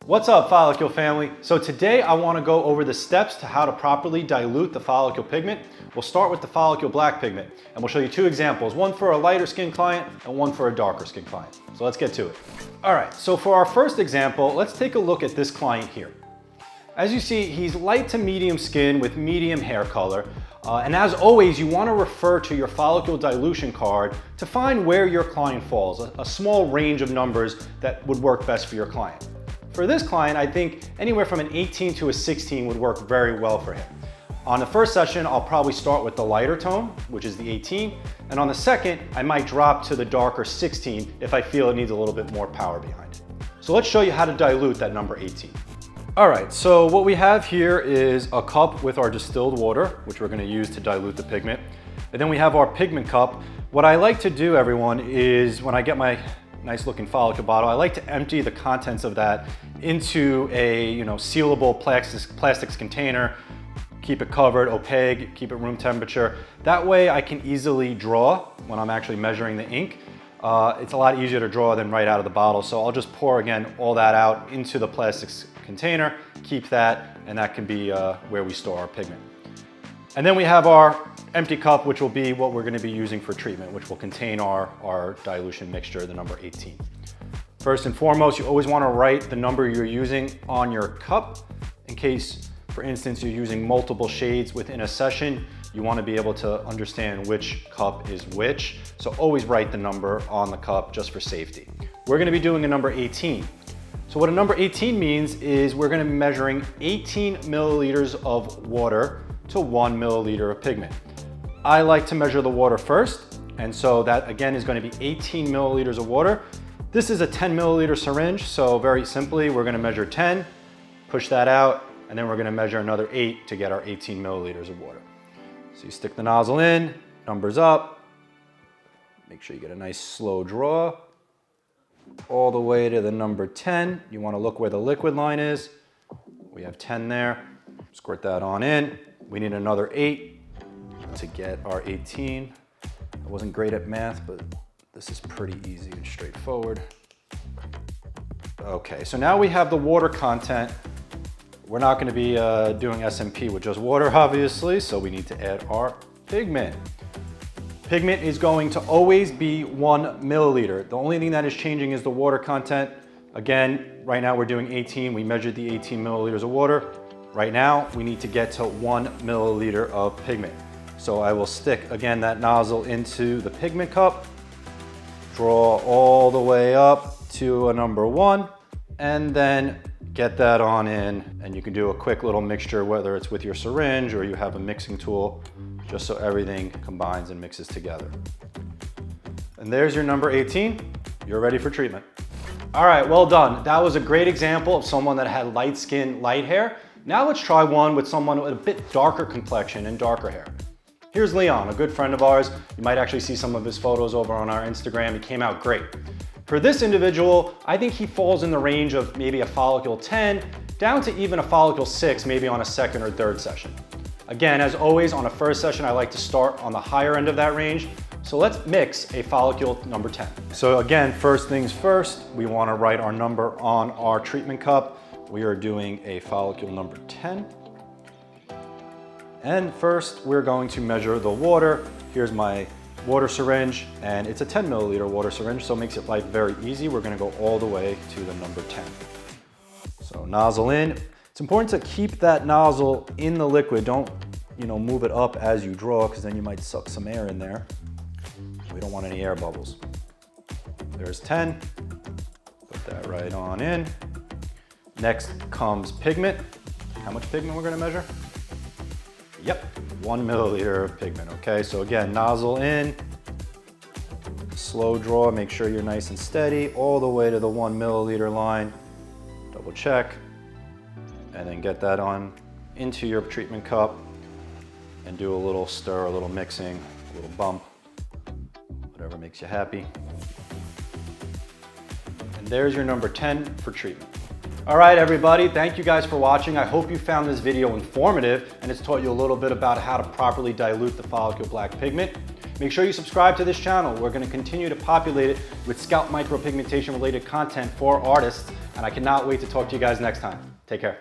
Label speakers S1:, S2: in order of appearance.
S1: What's up, Folicule family? So today I want to go over the steps to how to properly dilute the follicle pigment. We'll start with the follicle black pigment, and we'll show you two examples, one for a lighter skin client and one for a darker skin client. So let's get to it. All right, so for our first example, let's take a look at this client here. As you see, he's light to medium skin with medium hair color. And as always, you want to refer to your follicle dilution card to find where your client falls, a small range of numbers that would work best for your client. For this client, I think anywhere from an 18 to a 16 would work very well for him. On the first session, I'll probably start with the lighter tone, which is the 18. And on the second, I might drop to the darker 16 if I feel it needs a little bit more power behind it. So let's show you how to dilute that number 18. All right, so what we have here is a cup with our distilled water, which we're gonna use to dilute the pigment. And then we have our pigment cup. What I like to do, everyone, is when I get my nice looking follicle bottle, I like to empty the contents of that into a sealable plastics container, keep it covered, opaque, keep it room temperature. That way I can easily draw when I'm actually measuring the ink. It's a lot easier to draw than right out of the bottle. So I'll just pour again all that out into the plastics container, keep that, and that can be where we store our pigment. And then we have our empty cup, which will be what we're going to be using for treatment, which will contain our dilution mixture, the number 18. First and foremost, you always want to write the number you're using on your cup in case, for instance, you're using multiple shades within a session. You want to be able to understand which cup is which. So always write the number on the cup just for safety. We're going to be doing a number 18. So what a number 18 means is we're going to be measuring 18 milliliters of water to 1 milliliter of pigment. I like to measure the water first, and so that again is going to be 18 milliliters of water. This is a 10 milliliter syringe, so very simply we're going to measure 10, push that out, and then we're going to measure another 8 to get our 18 milliliters of water. So you stick the nozzle in, numbers up, make sure you get a nice slow draw, all the way to the number 10. You want to look where the liquid line is. We have 10 there, squirt that on in. We need another 8 to get our 18. I wasn't great at math, but this is pretty easy and straightforward. Okay, so now we have the water content. We're not going to be doing SMP with just water, obviously, so we need to add our pigment. Pigment is going to always be 1 milliliter. The only thing that is changing is the water content. Again, right now we're doing 18. We measured the 18 milliliters of water. Right now, we need to get to 1 milliliter of pigment. So I will stick, again, that nozzle into the pigment cup, draw all the way up to a number 1, and then get that on in. And you can do a quick little mixture, whether it's with your syringe or you have a mixing tool, just so everything combines and mixes together. And there's your number 18. You're ready for treatment. All right, well done. That was a great example of someone that had light skin, light hair. Now let's try one with someone with a bit darker complexion and darker hair. Here's Leon, a good friend of ours. You might actually see some of his photos over on our Instagram. He came out great. For this individual, I think he falls in the range of maybe a follicle 10 down to even a follicle 6, maybe on a second or third session. Again, as always, on a first session, I like to start on the higher end of that range. So let's mix a follicle number 10. So again, first things first, we want to write our number on our treatment cup. We are doing a follicle number 10. And first, we're going to measure the water. Here's my water syringe, and it's a 10 milliliter water syringe, so it makes it life very easy. We're gonna go all the way to the number 10. So nozzle in. It's important to keep that nozzle in the liquid. Don't, move it up as you draw, because then you might suck some air in there. We don't want any air bubbles. There's 10. Put that right on in. Next comes pigment. How much pigment we're gonna measure? Yep, 1 milliliter of pigment, okay? So again, nozzle in, slow draw, make sure you're nice and steady, all the way to the 1 milliliter line. Double check, and then get that on into your treatment cup and do a little stir, a little mixing, a little bump, whatever makes you happy. And there's your number 10 for treatment. All right, everybody, thank you guys for watching. I hope you found this video informative and it's taught you a little bit about how to properly dilute the follicle black pigment. Make sure you subscribe to this channel. We're going to continue to populate it with scalp micropigmentation related content for artists and I cannot wait to talk to you guys next time. Take care.